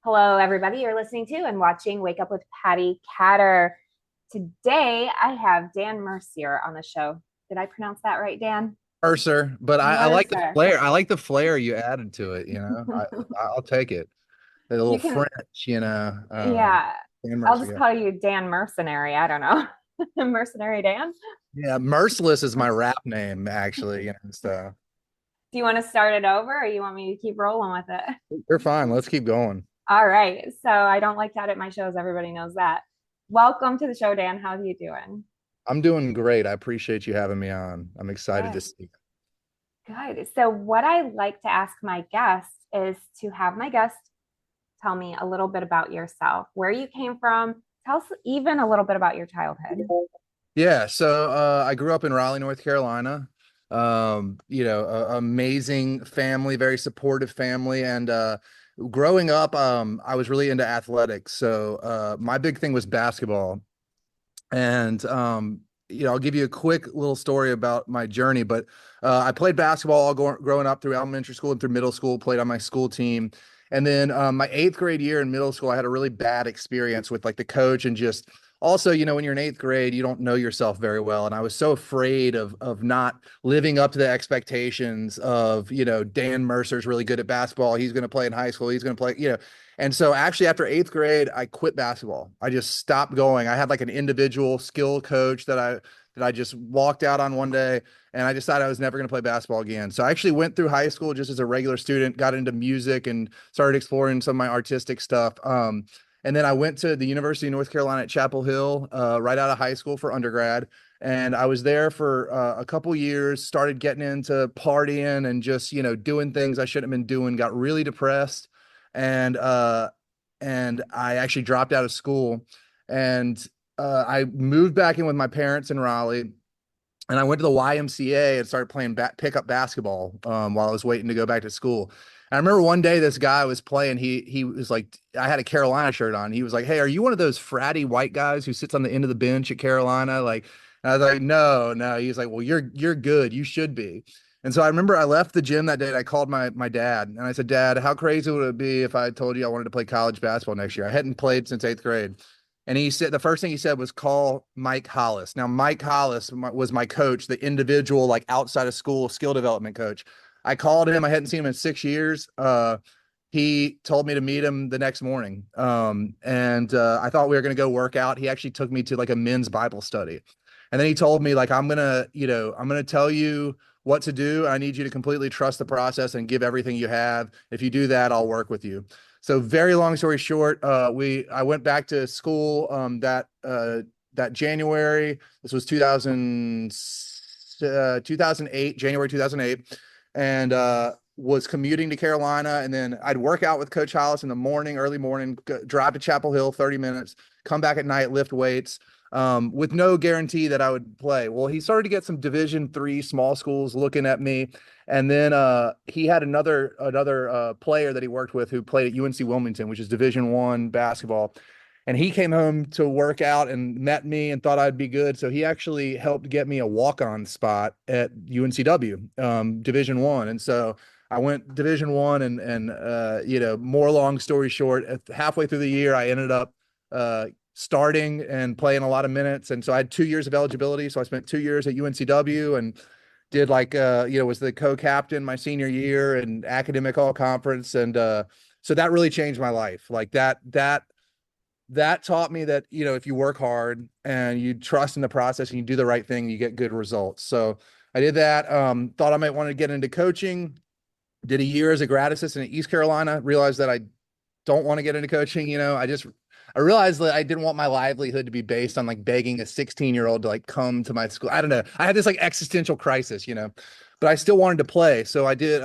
Hello, everybody. You're listening to and watching Wake Up with Patti Katter. Today, I have Dan Mercier on the show. Did I pronounce that right, Dan? Mercer, but I like the Mercer. flair. I like the flair you added to it. I'll take it. The little You can, French, yeah, Dan I'll Mercer. just Yeah, call you Dan Mercenary. I don't know. Mercenary Dan. yeah. Merciless is my rap name, actually. So Do you want to start it over or you want me to keep rolling with it? you're fine. Let's keep going. All right. So I don't like to edit my shows. Everybody knows that. Welcome to the show, Dan. How are you doing? I'm doing great. I appreciate you having me on. I'm excited to Good. see. Good. So, what I like to ask my guests is to have my guests tell me a little bit about yourself, where you came from. Tell us even a little bit about your childhood. Yeah, so I grew up in Raleigh, North Carolina. Amazing family, very supportive family, and growing up, I was really into athletics. So my big thing was basketball. And I'll give you a quick little story about my journey. But I played basketball growing up through elementary school and through middle school. Played on my school team, and then my eighth grade year in middle school, I had a really bad experience with like the coach and just also, when you're in eighth grade, you don't know yourself very well, and I was so afraid of not living up to the expectations of Dan Mercer's really good at basketball. He's going to play in high school. He's going to play. And so actually after eighth grade, I quit basketball. I just stopped going. I had like an individual skill coach that I just walked out on one day, and I decided I was never going to play basketball again. So I actually went through high school just as a regular student, got into music and started exploring some of my artistic stuff. And then I went to the University of North Carolina at Chapel Hill, right out of high school for undergrad. And I was there for a couple years, started getting into partying and just, doing things I shouldn't have been doing, got really depressed and I actually dropped out of school, and I moved back in with my parents in Raleigh, and I went to the YMCA and started playing pickup basketball while I was waiting to go back to school. And I remember one day this guy was playing. He was like, I had a Carolina shirt on. He was like, "Hey, are you one of those fratty white guys who sits on the end of the bench at Carolina?" Like, and I was like, "No, no." He's like, "Well, you're good. You should be." And so I remember I left the gym that day and I called my dad and I said, "Dad, how crazy would it be if I told you I wanted to play college basketball next year? I hadn't played since eighth grade." And he said the first thing he said was call Mike Hollis. Now, Mike Hollis was my coach, the individual, like outside of school skill development coach. I called him. I hadn't seen him in 6 years. He told me to meet him the next morning. And I thought we were going to go work out. He actually took me to like a men's Bible study. And then he told me, like, I'm going to tell you what to do. I need you to completely trust the process and give everything you have. If you do that, I'll work with you. So very long story short, I went back to school that January. This was 2008, January 2008, and was commuting to Carolina. And then I'd work out with Coach Hollis in the morning, early morning, drive to Chapel Hill, 30 minutes, come back at night, lift weights. With no guarantee that I would play. Well, he started to get some Division III small schools looking at me, and then he had another player that he worked with who played at UNC Wilmington, which is Division I basketball. And he came home to work out and met me and thought I'd be good. So he actually helped get me a walk-on spot at UNCW, Division I. And so I went Division I, and more long story short, halfway through the year, I ended up starting and playing a lot of minutes. And so I had 2 years of eligibility. So I spent 2 years at UNCW and did was the co-captain my senior year and academic all conference. And so that really changed my life. Like that taught me that, if you work hard and you trust in the process and you do the right thing, you get good results. So I did that. Thought I might want to get into coaching. Did a year as a grad assistant at East Carolina, realized that I don't want to get into coaching. I realized that I didn't want my livelihood to be based on like begging a 16-year-old to like come to my school. I don't know. I had this like existential crisis, but I still wanted to play. So I did,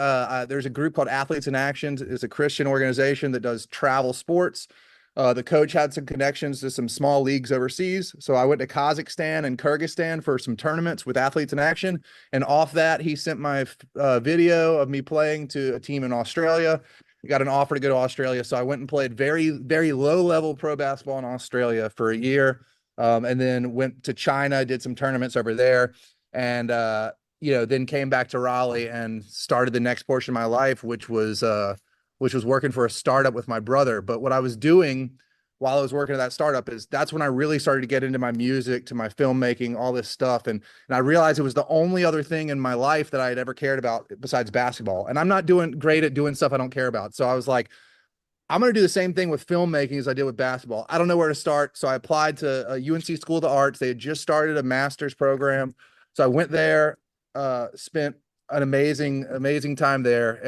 there's a group called Athletes in Action. It's a Christian organization that does travel sports. The coach had some connections to some small leagues overseas. So I went to Kazakhstan and Kyrgyzstan for some tournaments with Athletes in Action. And off that, he sent my video of me playing to a team in Australia. Got an offer to go to Australia. So I went and played very, very low level pro basketball in Australia for a year. And then went to China, did some tournaments over there. And, then came back to Raleigh and started the next portion of my life, which was which was working for a startup with my brother. But what I was doing while I was working at that startup is that's when I really started to get into my music, to my filmmaking, all this stuff. And I realized it was the only other thing in my life that I had ever cared about besides basketball. And I'm not doing great at doing stuff I don't care about. So I was like, I'm going to do the same thing with filmmaking as I did with basketball. I don't know where to start. So I applied to UNC School of the Arts. They had just started a master's program. So I went there, spent an amazing time there.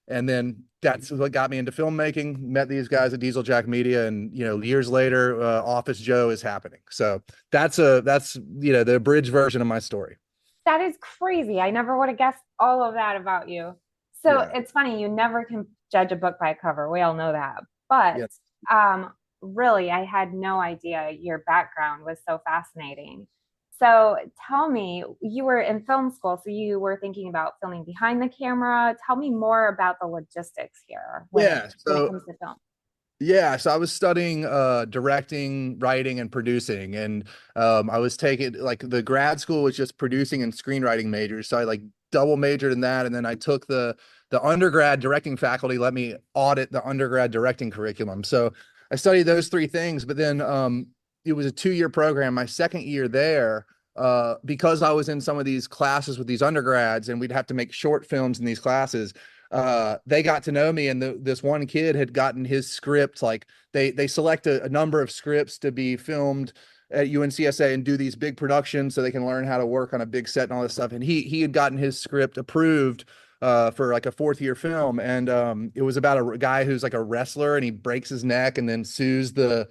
And then that's what got me into filmmaking, met these guys at Diesel Jack Media. And, years later, Office Joe is happening. So that's, the abridged version of my story. That is crazy. I never would have guessed all of that about you. So Yeah. it's funny, you never can judge a book by a cover. We all know that. But Yeah. um, really, I had no idea your background was so fascinating. So tell me, you were in film school, so you were thinking about filming behind the camera. Tell me more about the logistics here Yeah. when it So comes to film. Yeah, so I was studying directing, writing, and producing, and I was taking like the grad school was just producing and screenwriting majors, so I like double majored in that, and then I took the undergrad directing faculty let me audit the undergrad directing curriculum. So I studied those three things, but then it was a 2-year program. My second year there, because I was in some of these classes with these undergrads, and we'd have to make short films in these classes. They got to know me, and this one kid had gotten his script. Like they select a number of scripts to be filmed at UNCSA and do these big productions so they can learn how to work on a big set and all this stuff. And he had gotten his script approved for like a 4th-year film, and it was about a guy who's like a wrestler, and he breaks his neck and then sues the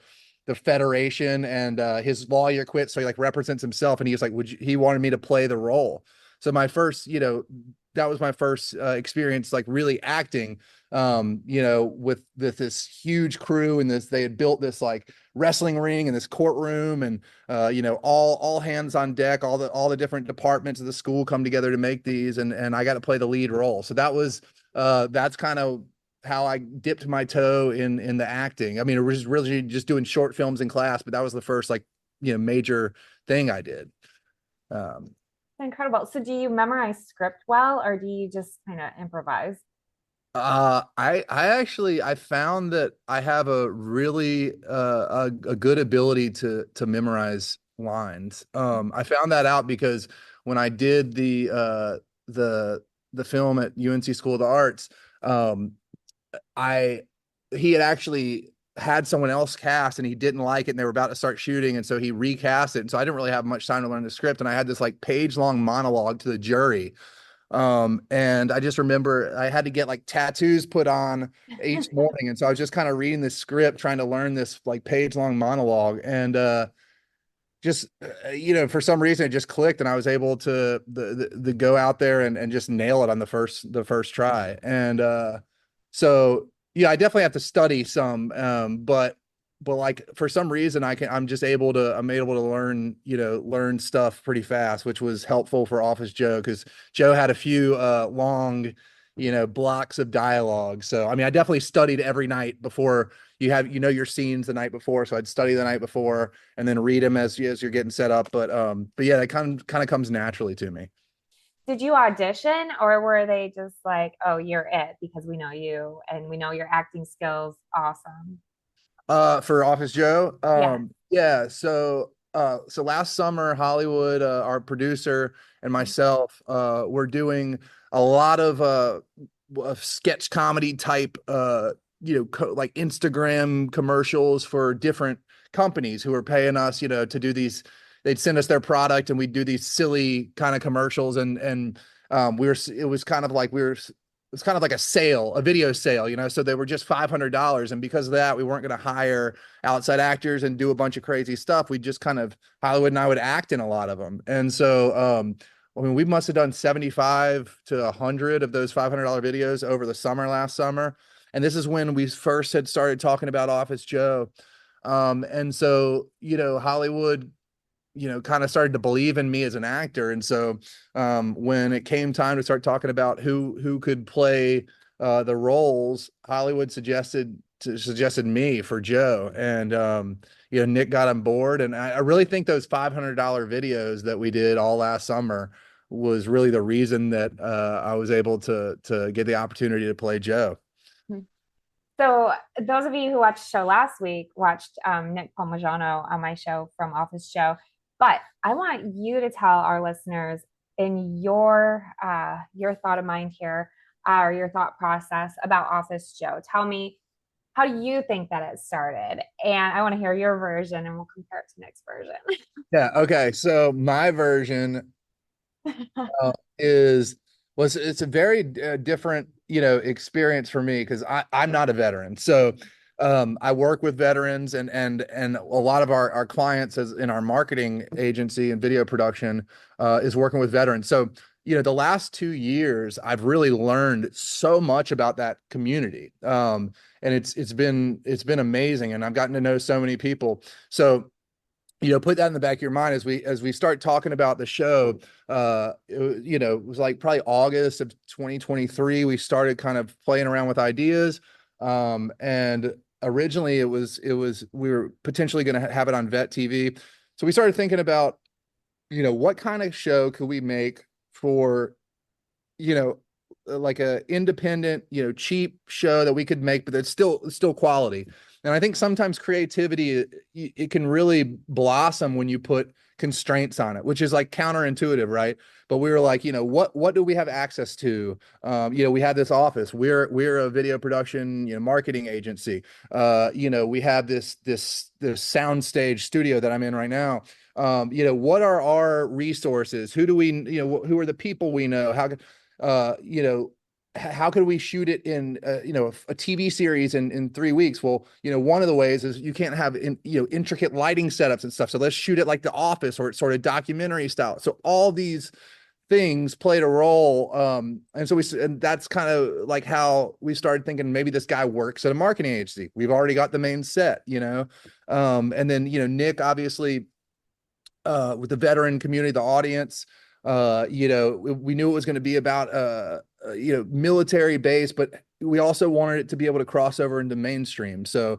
federation, and his lawyer quit, so he like represents himself, and he was like, he wanted me to play the role. So my first, that was my first experience like really acting, with this huge crew, and they had built this like wrestling ring in this courtroom, and all hands on deck, all the different departments of the school come together to make these, and I got to play the lead role. So that's kind of how I dipped my toe in the acting. I mean, it was really just doing short films in class, but that was the first like major thing I did. Um, Incredible. So do you memorize script well, or do you just kind of improvise? I actually I found that I have a really a good ability to memorize lines. I found that out because when I did the film at UNC School of the Arts, um, I he had actually had someone else cast, and he didn't like it, and they were about to start shooting, and so he recast it. And so I didn't really have much time to learn the script, and I had this like page-long monologue to the jury. And I just remember I had to get like tattoos put on each morning. And so I was just kind of reading this script, trying to learn this like page-long monologue. And just for some reason it just clicked, and I was able to the go out there and just nail it on the first try. And so yeah, I definitely have to study some, but like for some reason I'm able to learn stuff pretty fast, which was helpful for Office Joe, because Joe had a few long blocks of dialogue. So I mean, I definitely studied every night before. You have your scenes the night before, so I'd study the night before and then read them as you're getting set up. But yeah, that kind of comes naturally to me. Did you audition, or were they just like, oh, you're it because we know you and we know your acting skills? Awesome. For Office Joe, Yeah. yeah. So last summer, Hollywood, our producer and myself, were doing a lot of sketch comedy type, like Instagram commercials for different companies who were paying us, to do these. They'd send us their product, and we'd do these silly kind of commercials, and it was kind of like it's kind of like a sale, a video sale, so they were just $500. And because of that, we weren't going to hire outside actors and do a bunch of crazy stuff. We just kind of, Hollywood and I would act in a lot of them. And so, I mean, we must have done 75 to 100 of those $500 videos over the summer, last summer. And this is when we first had started talking about Office Joe. And so, Hollywood, kind of started to believe in me as an actor. And so when it came time to start talking about who could play the roles, Hollywood suggested me for Joe. And Nick got on board. And I really think those $500 videos that we did all last summer was really the reason that I was able to get the opportunity to play Joe. So those of you who watched the show last week watched Nick Palmagano on my show from Office Joe. But I want you to tell our listeners in your thought of mind here, or your thought process about Office Joe. Tell me, how do you think that it started? And I want to hear your version, and we'll compare it to Nick's version. Yeah. Okay. So my version is was it's a very different experience for me because I'm not a veteran. So I work with veterans and a lot of our clients as in our marketing agency and video production is working with veterans. So the last 2 years I've really learned so much about that community. And it's been amazing, and I've gotten to know so many people. So put that in the back of your mind as we start talking about the show. It was like probably August of 2023. We started kind of playing around with ideas. And originally it was we were potentially going to have it on Vet TV. So we started thinking about, what kind of show could we make for, you know, like a independent, cheap show that we could make, but that's still quality. And I think sometimes creativity it can really blossom when you put constraints on it, which is like counterintuitive, right? But we were like, what do we have access to? We have this office. We're a video production, marketing agency. We have this soundstage studio that I'm in right now. What are our resources? Who do we, who are the people we know? How could we shoot it in a TV series in 3 weeks? Well, one of the ways is you can't have intricate lighting setups and stuff. So let's shoot it like The Office or sort of documentary style. So all these things played a role. And that's kind of like how we started thinking maybe this guy works at a marketing agency. We've already got the main set, and then, Nick, obviously, with the veteran community, the audience, we knew it was going to be about, military base, but we also wanted it to be able to cross over into mainstream. So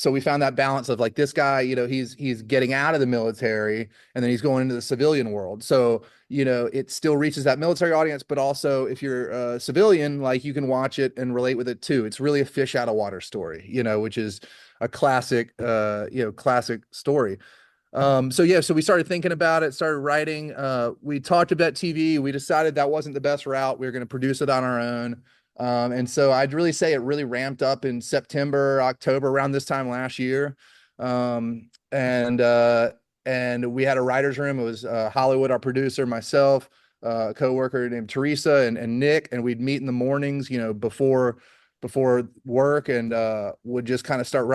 we found that balance of like this guy, he's getting out of the military and then he's going into the civilian world. So, it still reaches that military audience, but also if you're a civilian, like you can watch it and relate with it too. It's really a fish out of water story, which is a classic story. So we started thinking about it, started writing. We talked about TV. We decided that wasn't the best route. We were going to produce it on our own. And so I'd really say it really ramped up in September, October, around this time last year. And we had a writer's room. It was Hollywood, our producer, myself, a coworker named Teresa, and Nick, and we'd meet in the mornings, before work, and would just kind of start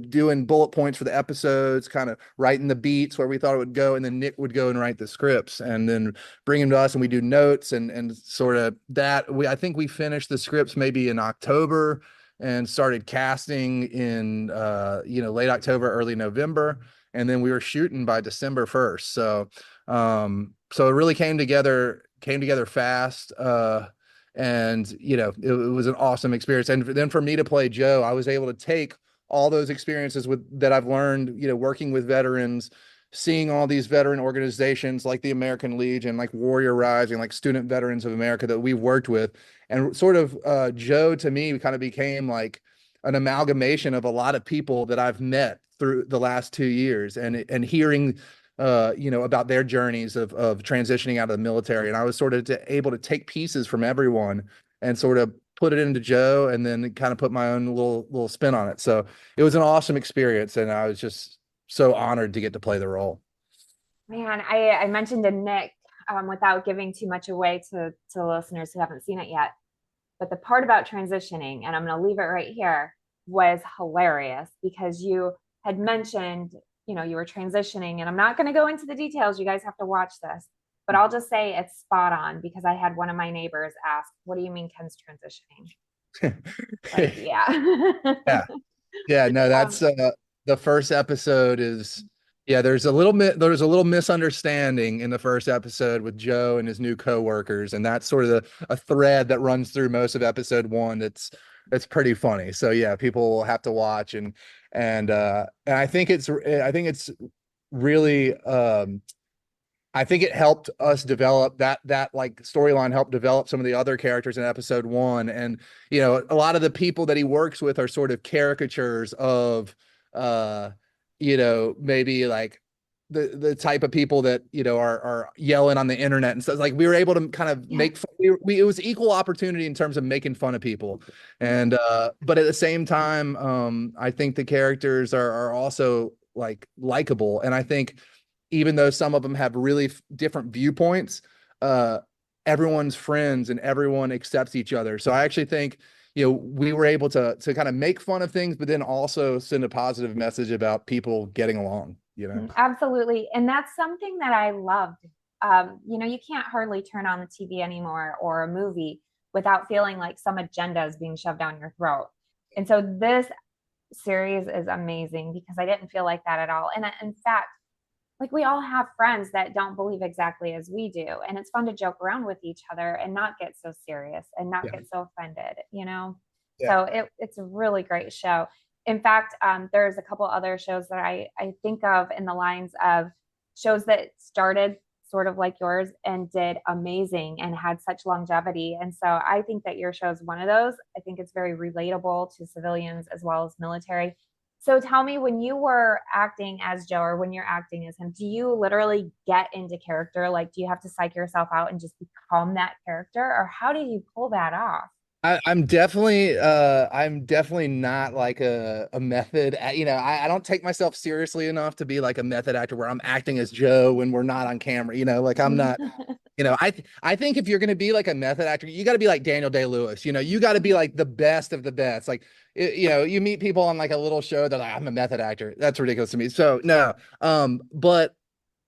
doing bullet points for the episodes, kind of writing the beats where we thought it would go, and then Nick would go and write the scripts and then bring them to us, and we do notes and sort of that. I think we finished the scripts maybe in October and started casting in late October, early November, and then we were shooting by December 1st. So it really came together fast. And it was an awesome experience. And then for me to play Joe, I was able to take all those experiences that I've learned, working with veterans, seeing all these veteran organizations like the American Legion, like Warrior Rising, like Student Veterans of America that we've worked with. And sort of Joe to me kind of became like an amalgamation of a lot of people that I've met through the last 2 years, and hearing about their journeys of transitioning out of the military. And I was sort of able to take pieces from everyone and sort of put it into Joe, and then kind of put my own little spin on it. So it was an awesome experience, and I was just so honored to get to play the role. Man, I mentioned to Nick, without giving too much away to listeners who haven't seen it yet, but the part about transitioning, and I'm going to leave it right here, was hilarious because you had mentioned, you were transitioning, and I'm not going to go into the details. You guys have to watch this, but I'll just say it's spot on because I had one of my neighbors ask, "What do you mean Ken's transitioning?" Like, yeah. Yeah. Yeah, no, um, that's the first episode is yeah, there's a little misunderstanding in the first episode with Joe and his new coworkers, and that's sort of a thread that runs through most of episode one. It's pretty funny. So yeah, people will have to watch, and I think it's really I think it helped us develop that like storyline helped develop some of the other characters in episode one. And a lot of the people that he works with are sort of caricatures of uh maybe like the type of people that are yelling on the internet and stuff. Like we were able to kind of Yeah. make fun, it was equal opportunity in terms of making fun of people. And but at the same time, I think the characters are also like likable. And I think even though some of them have really different viewpoints, uh, everyone's friends and everyone accepts each other. So I actually think, we were able to kind of make fun of things, but then also send a positive message about people getting along. Absolutely. And that's something that I loved. You can't hardly turn on the TV anymore or a movie without feeling like some agenda is being shoved down your throat. And so this series is amazing because I didn't feel like that at all. And in fact, like we all have friends that don't believe exactly as we do. And it's fun to joke around with each other and not get so serious and not Yeah. get so offended. Yeah. So it's a really great show. In fact, there's a couple other shows that I think of in the lines of shows that started sort of like yours and did amazing and had such longevity. And so I think that your show is one of those. I think it's very relatable to civilians as well as military. So tell me, when you were acting as Joe or when you're acting as him, do you literally get into character? Like, do you have to psych yourself out and just become that character? Or how do you pull that off? I'm definitely not like a method. I don't take myself seriously enough to be like a method actor where I'm acting as Joe when we're not on camera. Like I'm not. I think if you're gonna be like a method actor, you got to be like Daniel Day-Lewis. You got to be like the best of the best. Like you meet people on like a little show that like, I'm a method actor. That's ridiculous to me. So no. But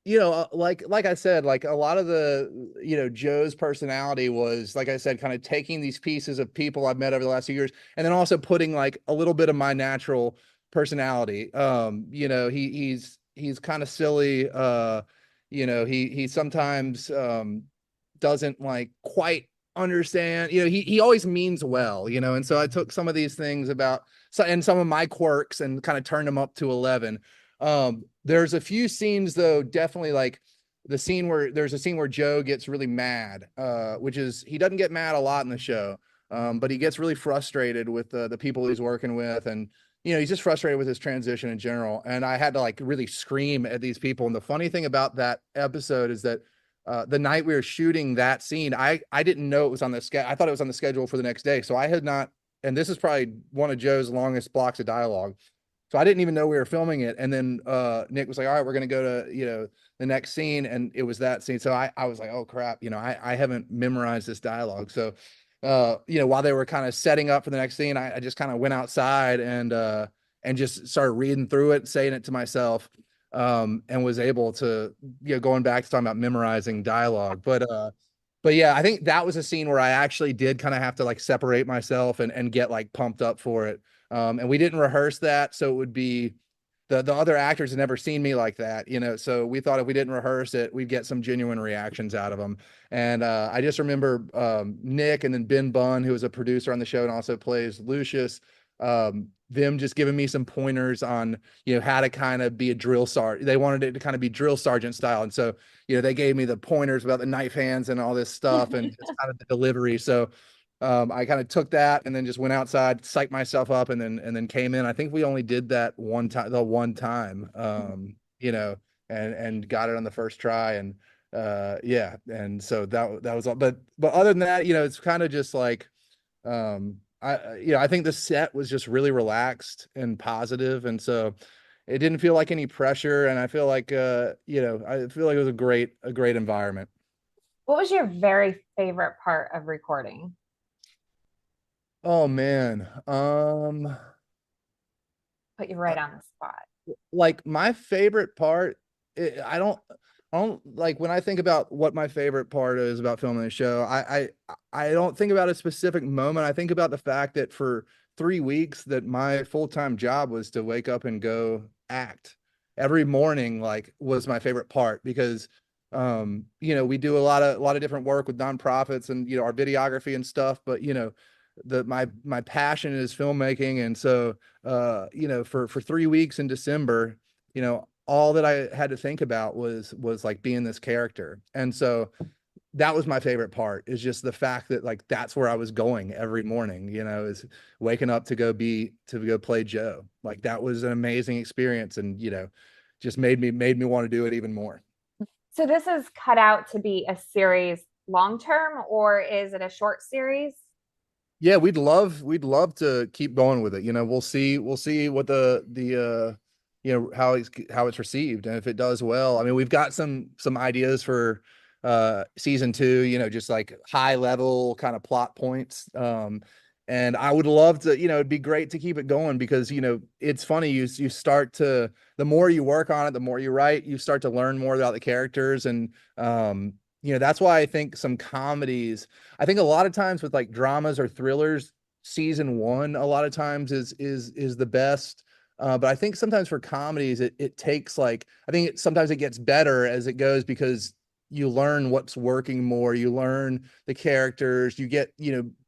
like I said, like a lot of the, Joe's personality was, like I said, kind of taking these pieces of people I've met over the last few years, and then also putting like a little bit of my natural personality. He's kind of silly. He sometimes doesn't like quite understand. He always means well. And so I took some of these things about and some of my quirks and kind of turned them up to 11. There's a few scenes though, definitely like there's a scene where Joe gets really mad, which is he doesn't get mad a lot in the show, but he gets really frustrated with the people he's working with, and he's just frustrated with his transition in general. And I had to like really scream at these people. And the funny thing about that episode is that the night we were shooting that scene, I didn't know it was on the schedule. I thought it was on the schedule for the next day, so I had not. And this is probably one of Joe's longest blocks of dialogue. So I didn't even know we were filming it. And then Nick was like, all right, we're going to go to, the next scene. And it was that scene. So I was like, oh crap, I haven't memorized this dialogue. So, while they were kind of setting up for the next scene, I just kind of went outside and just started reading through it, saying it to myself, and was able to, going back to talking about memorizing dialogue. But yeah, I think that was a scene where I actually did kind of have to like separate myself and get like pumped up for it. And we didn't rehearse that, so it would be the other actors had never seen me like that, so we thought if we didn't rehearse it, we'd get some genuine reactions out of them. And I just remember Nick and then Ben Bunn, who was a producer on the show and also plays Lucius, them just giving me some pointers on how to kind of be a drill sergeant. They wanted it to kind of be drill sergeant style, and so they gave me the pointers about the knife hands and all this stuff and just kind of the delivery. So I kind of took that and then just went outside, psyched myself up, and then came in. I think we only did that the one time, and got it on the first try. And yeah, and so that was all. But other than that, it's kind of just like I think the set was just really relaxed and positive, and so it didn't feel like any pressure. And I feel like I feel like it was a great environment. What was your very favorite part of recording? Oh man. Put you right on the spot. Like my favorite part, I don't like when I think about what my favorite part is about filming the show. I don't think about a specific moment. I think about the fact that for 3 weeks that my full-time job was to wake up and go act every morning, like was my favorite part because we do a lot of different work with nonprofits and our videography and stuff, but my passion is filmmaking. And so for 3 weeks in December, all that I had to think about was like being this character. And so that was my favorite part, is just the fact that like that's where I was going every morning, is waking up to go play Joe. Like that was an amazing experience, and just made me want to do it even more. So this is cut out to be a series long term, or is it a short series? Yeah, we'd love to keep going with it. We'll see what how it's received, and if it does well. I mean, we've got some ideas for season two, just like high level kind of plot points. And I would love to, it'd be great to keep it going, because it's funny, you start to, the more you work on it, the more you write, you start to learn more about the characters. And that's why I think some comedies, I think a lot of times with like dramas or thrillers, season one a lot of times is the best. But I think sometimes for comedies, it takes like, I think sometimes it gets better as it goes, because you learn what's working more, you learn the characters, you get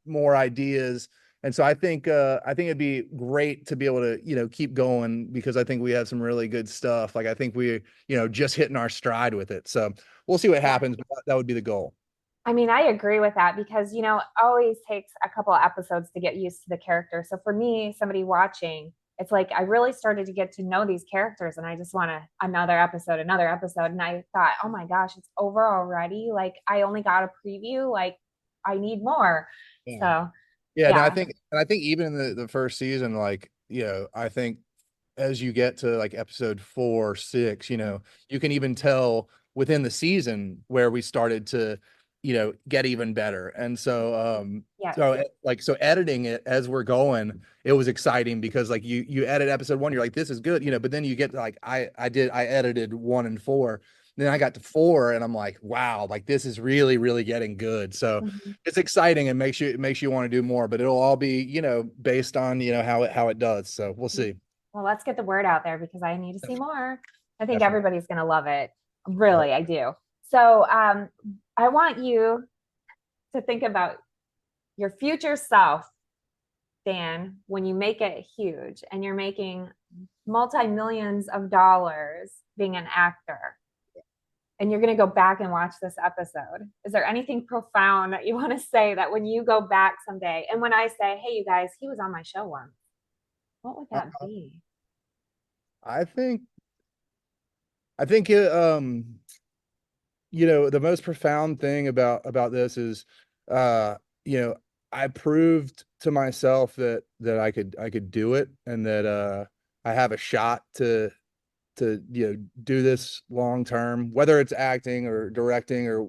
more ideas. And so I think it'd be great to be able to keep going, because I think we have some really good stuff. Like I think we just hitting our stride with it. So we'll see what Yeah. happens, but that would be the goal. I mean, I agree with that because, it always takes a couple of episodes to get used to the character. So for me, somebody watching, it's like I really started to get to know these characters and I just want another episode, another episode. And I thought, oh my gosh, it's over already. Like I only got a preview. Like I need more. Yeah. So Yeah, no, I yeah. think, and I think even in the first season, like, I think as you get to like episode 4, 6, you can even tell within the season where we started to, get even better. And Yeah. so editing it as we're going, it was exciting, because like you edit episode 1, you're like, this is good, but then you get to, like, I edited 1 and 4. Then I got to 4 and I'm like, wow, like this is really, really getting good. So Mhm. it's exciting and makes you want to do more, but it'll all be, based on, how it does. So we'll see. Well, let's get the word out there because I need to see more. I think Definitely. everybody's going to love it. I Really, hope. I do. So I want you to think about your future self, Dan, when you make it huge and you're making multi millions of dollars being an actor. And you're going to go back and watch this episode. Is there anything profound that you want to say that when you go back someday, and when I say, hey, you guys, he was on my show once, what would Uh, that be? I think the most profound thing about this is, uh, you know, I proved to myself that I could do it, and that I have a shot to do this long term, whether it's acting or directing or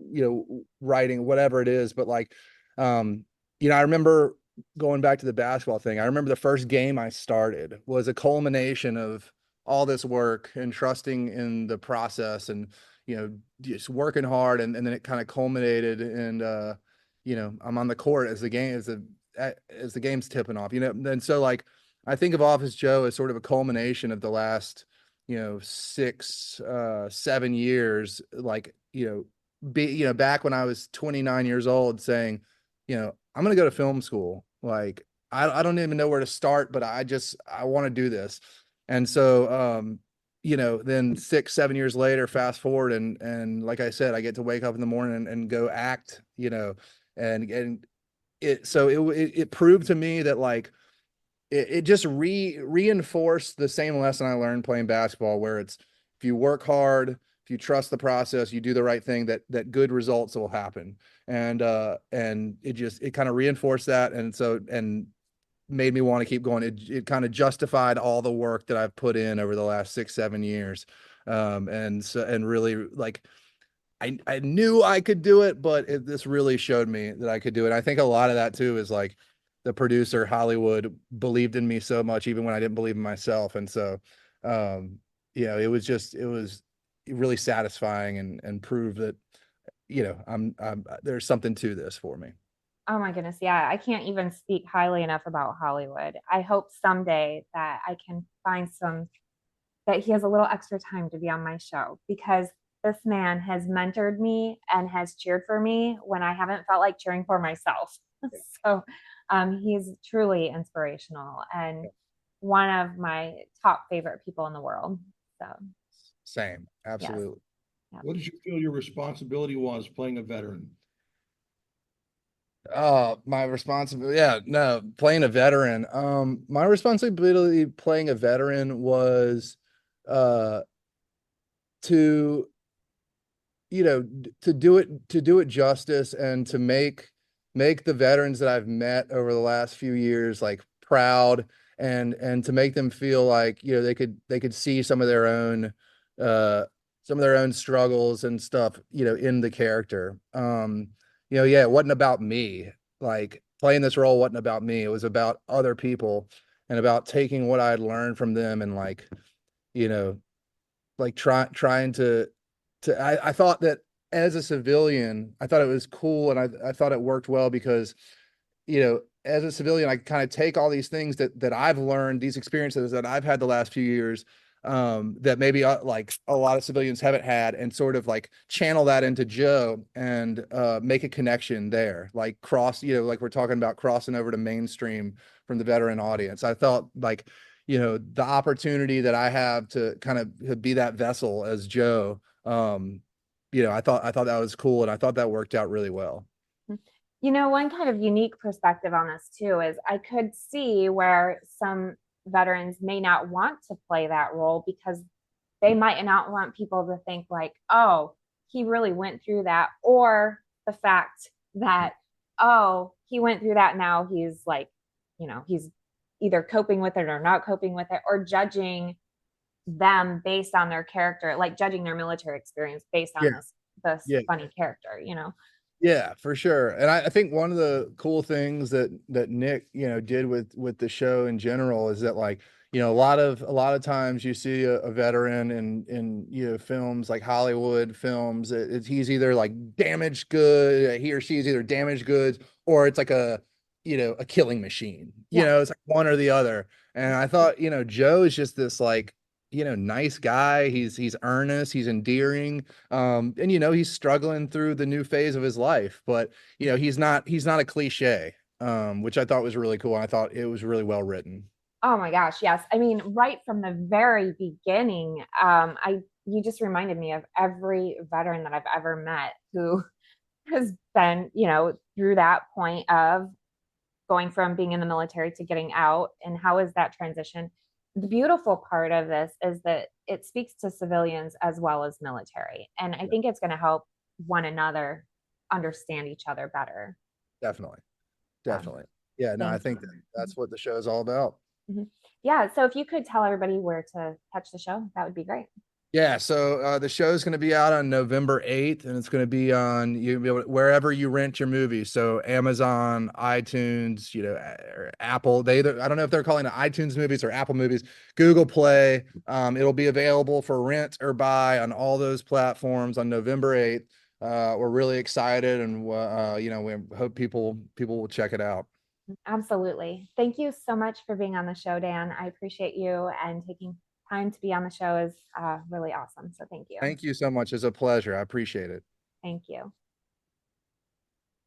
writing, whatever it is. But like, um I remember going back to the basketball thing. I remember the first game I started was a culmination of all this work and trusting in the process, and just working hard, and then it kind of culminated, and I'm on the court as the game's tipping off, and so like I think of Office Joe as sort of a culmination of the last 6 7 years, like back when I was 29 years old, saying, I'm gonna go to film school. Like I don't even know where to start, but I want to do this. And so then 6 7 years later, fast forward, and like I said, I get to wake up in the morning and go act, and it proved to me that like it just reinforced the same lesson I learned playing basketball, where it's, if you work hard, if you trust the process, you do the right thing, that good results will happen. And it kind of reinforced that, and made me want to keep going. It kind of justified all the work that I've put in over the last 6 7 years. And really, like, I knew I could do it, but this really showed me that I could do it. I think a lot of that too is like the producer Hollywood believed in me so much, even when I didn't believe in myself. And so, um, it was really satisfying, and proved that, there's something to this for me. Oh my goodness. Yeah. I can't even speak highly enough about Hollywood. I hope someday that I can find that he has a little extra time to be on my show because this man has mentored me and has cheered for me when I haven't felt like cheering for myself. So he's truly inspirational and one of my top favorite people in the world. So Same. Yes. Absolutely. Yep. What did you feel your responsibility was playing a veteran? My responsibility, yeah, no, playing a veteran. My responsibility playing a veteran was uh to to do it justice and to make the veterans that I've met over the last few years like proud and to make them feel like they could see uh some of their own struggles and stuff in the character. Yeah, it wasn't about me. Like playing this role wasn't about me. It was about other people and about taking what I had learned from them and you know trying to I thought that as a civilian, I thought it was cool and I thought it worked well because, as a civilian, I kind of take all these things that I've learned, these experiences that I've had the last few years, that maybe like a lot of civilians haven't had, and sort of like channel that into Joe and make a connection there, like like we're talking about crossing over to mainstream from the veteran audience. I felt like the opportunity that I have to kind of be that vessel as Joe, I thought that was cool and I thought that worked out really well. One kind of unique perspective on this too is I could see where some veterans may not want to play that role because they might not want people to think like, oh, he really went through that, or the fact that, oh, he went through that, now he's like, he's either coping with it or not coping with it, or judging them based on their character, like judging their military experience based on Yeah. this Yeah. funny character. Yeah, for sure. And I think one of the cool things that Nick, did with the show in general is that like, a lot of times you see a veteran in films like Hollywood films, he's either like damaged good, he or she is either damaged goods, or it's like a killing machine. Yeah. It's like one or the other. And I thought, Joe is just this like, nice guy. He's earnest, he's endearing, and he's struggling through the new phase of his life, but he's not a cliche, which I thought was really cool. I thought it was really well written. Oh my gosh, yes. I mean, right from the very beginning, I you just reminded me of every veteran that I've ever met who has been, through that point of going from being in the military to getting out, and how is that transition. The beautiful part of this is that it speaks to civilians as well as military, and I think it's going to help one another understand each other better. Definitely. Yeah. Definitely. Yeah, no, I Thank think you. that's what the show is all about. Mhm. Yeah, so if you could tell everybody where to catch the show, that would be great. Yeah, so the show is going to be out on November 8th, and it's going to be on wherever you rent your movies. So Amazon, iTunes, or Apple. I don't know if they're calling it iTunes movies or Apple movies, Google Play. It'll be available for rent or buy on all those platforms on November 8th. We're really excited, and we hope people will check it out. Absolutely. Thank you so much for being on the show, Dan. I appreciate you, and taking time to be on the show is really awesome. So thank you. Thank you so much. It's a pleasure. I appreciate it. Thank you.